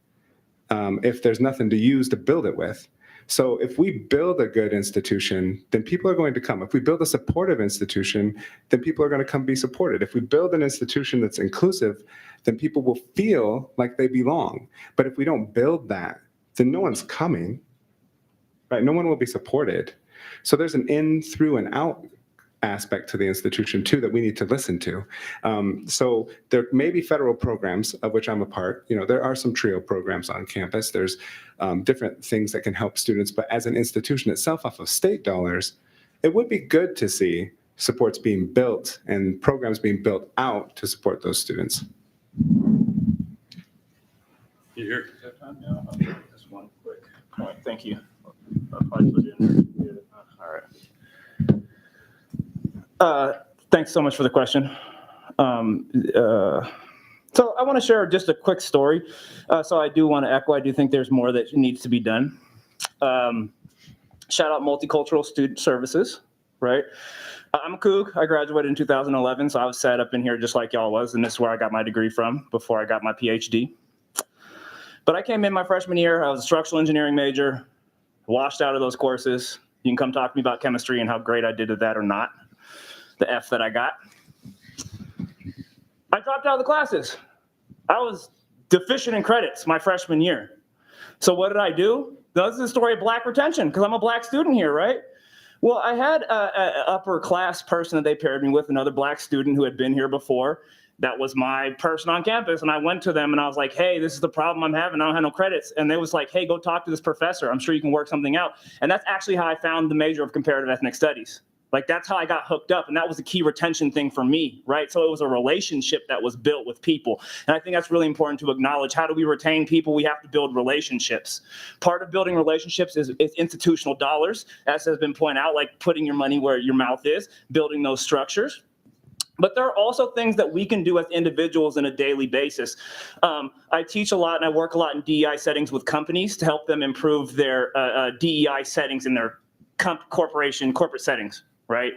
if there's nothing to use to build it with. So if we build a good institution, then people are going to come. If we build a supportive institution, then people are going to come be supported. If we build an institution that's inclusive, then people will feel like they belong. But if we don't build that, then no one's coming, right? No one will be supported. So there's an in, through, and out aspect to the institution too that we need to listen to. So there may be federal programs of which I'm a part. There are some TRIO programs on campus. There's different things that can help students, but as an institution itself off of state dollars, it would be good to see supports being built and programs being built out to support those students. You hear? No, I'll take this one quick point. Thank you. I'll probably put it in there. All right. Thanks so much for the question. So I want to share just a quick story. So I do want to echo, I do think there's more that needs to be done. Shout out Multicultural Student Services, right? I'm a Coug. I graduated in 2011, so I was set up in here just like y'all was, and this is where I got my degree from before I got my PhD. But I came in my freshman year, I was a structural engineering major, washed out of those courses. You can come talk to me about chemistry and how great I did at that or not. The F that I got. I dropped out of the classes. I was deficient in credits my freshman year. So what did I do? This is the story of Black retention, because I'm a Black student here, right? Well, I had an upper class person that they paired me with, another Black student who had been here before. That was my person on campus. And I went to them and I was like, hey, this is the problem I'm having. I don't have no credits. And they was like, hey, go talk to this professor. I'm sure you can work something out. And that's actually how I found the major of comparative ethnic studies. Like, that's how I got hooked up. And that was a key retention thing for me, right? So it was a relationship that was built with people. And I think that's really important to acknowledge. How do we retain people? We have to build relationships. Part of building relationships is institutional dollars, as has been pointed out, like putting your money where your mouth is, building those structures. But there are also things that we can do as individuals on a daily basis. I teach a lot and I work a lot in DEI settings with companies to help them improve their DEI settings in their corporate settings, right?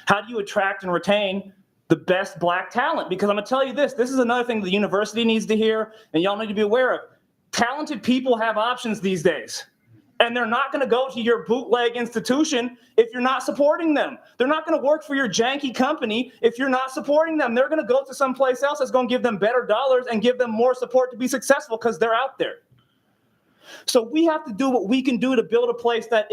How do you attract and retain the best Black talent? Because I'm gonna tell you this is another thing the university needs to hear and y'all need to be aware of. Talented people have options these days. And they're not going to go to your bootleg institution if you're not supporting them. They're not going to work for your janky company if you're not supporting them. They're going to go to someplace else that's going to give them better dollars and give them more support to be successful because they're out there. So we have to do what we can do to build a place that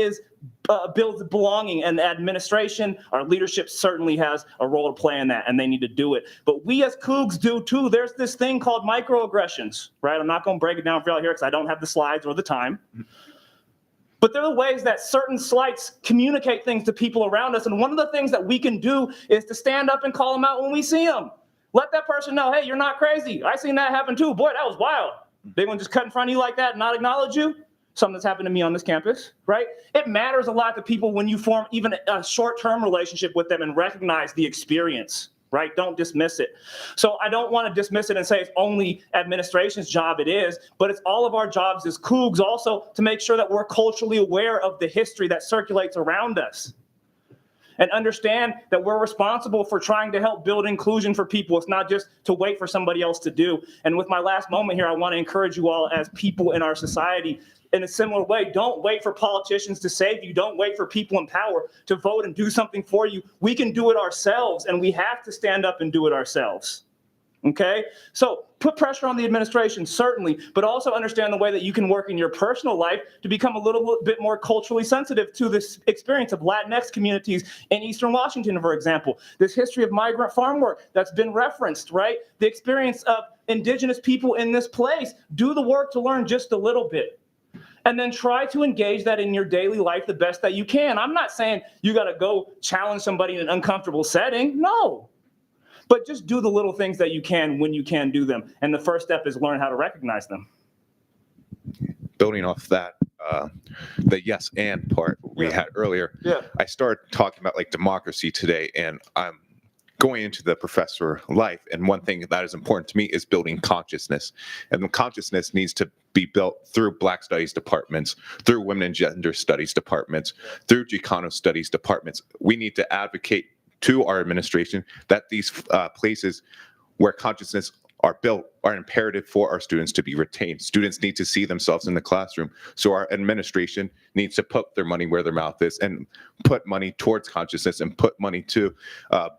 builds belonging, and administration, our leadership certainly has a role to play in that, and they need to do it. But we as Cougs do too. There's this thing called microaggressions, right? I'm not going to break it down for y'all here because I don't have the slides or the time. But there are ways that certain slights communicate things to people around us. And one of the things that we can do is to stand up and call them out when we see them. Let that person know, hey, you're not crazy. I seen that happen too. Boy, that was wild. They gonna just cut in front of you like that and not acknowledge you? Something that's happened to me on this campus, right? It matters a lot to people when you form even a short-term relationship with them and recognize the experience, right? Don't dismiss it. So I don't want to dismiss it and say it's only administration's job. It is, but it's all of our jobs as Cougs also to make sure that we're culturally aware of the history that circulates around us and understand that we're responsible for trying to help build inclusion for people. It's not just to wait for somebody else to do. And with my last moment here, I want to encourage you all as people in our society in a similar way. Don't wait for politicians to save you. Don't wait for people in power to vote and do something for you. We can do it ourselves, and we have to stand up and do it ourselves. Okay? So put pressure on the administration, certainly, but also understand the way that you can work in your personal life to become a little bit more culturally sensitive to this experience of Latinx communities in Eastern Washington, for example. This history of migrant farm work that's been referenced, right? The experience of indigenous people in this place. Do the work to learn just a little bit. And then try to engage that in your daily life the best that you can. I'm not saying you got to go challenge somebody in an uncomfortable setting. No. but just do the little things that you can when you can do them. And the first step is learn how to recognize them. Building off that, the yes and part we had earlier, I started talking about like democracy today, and I'm going into the professor life. And one thing that is important to me is building consciousness. And the consciousness needs to be built through Black Studies departments, through Women and Gender Studies departments, through Chicano Studies departments. We need to advocate to our administration that these places where consciousness are built are imperative for our students to be retained. Students need to see themselves in the classroom. So our administration needs to put their money where their mouth is and put money towards consciousness and put money to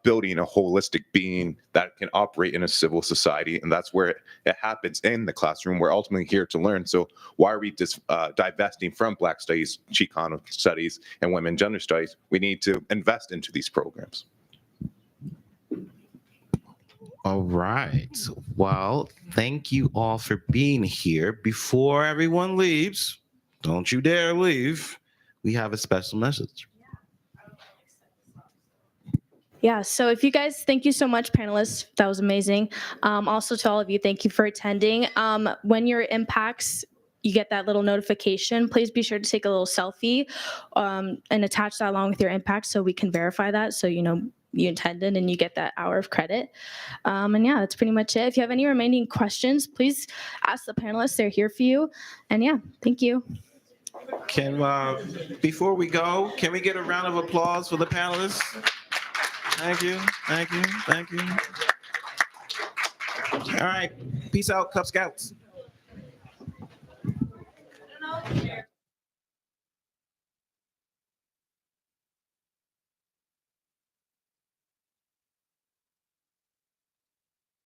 building a holistic being that can operate in a civil society. And that's where it happens in the classroom. We're ultimately here to learn. So why are we divesting from Black Studies, Chicano Studies, and Women and Gender Studies? We need to invest into these programs. All right. Well, thank you all for being here. Before everyone leaves, don't you dare leave. We have a special message. Yeah, so if you guys, thank you so much, panelists. That was amazing. Also to all of you, thank you for attending. When your impacts, you get that little notification, please be sure to take a little selfie and attach that along with your impact so we can verify that, so you know you attended and you get that hour of credit. And yeah, that's pretty much it. If you have any remaining questions, please ask the panelists. They're here for you. And yeah, thank you. Can before we go, can we get a round of applause for the panelists? Thank you, thank you, thank you. All right, peace out, Cub Scouts.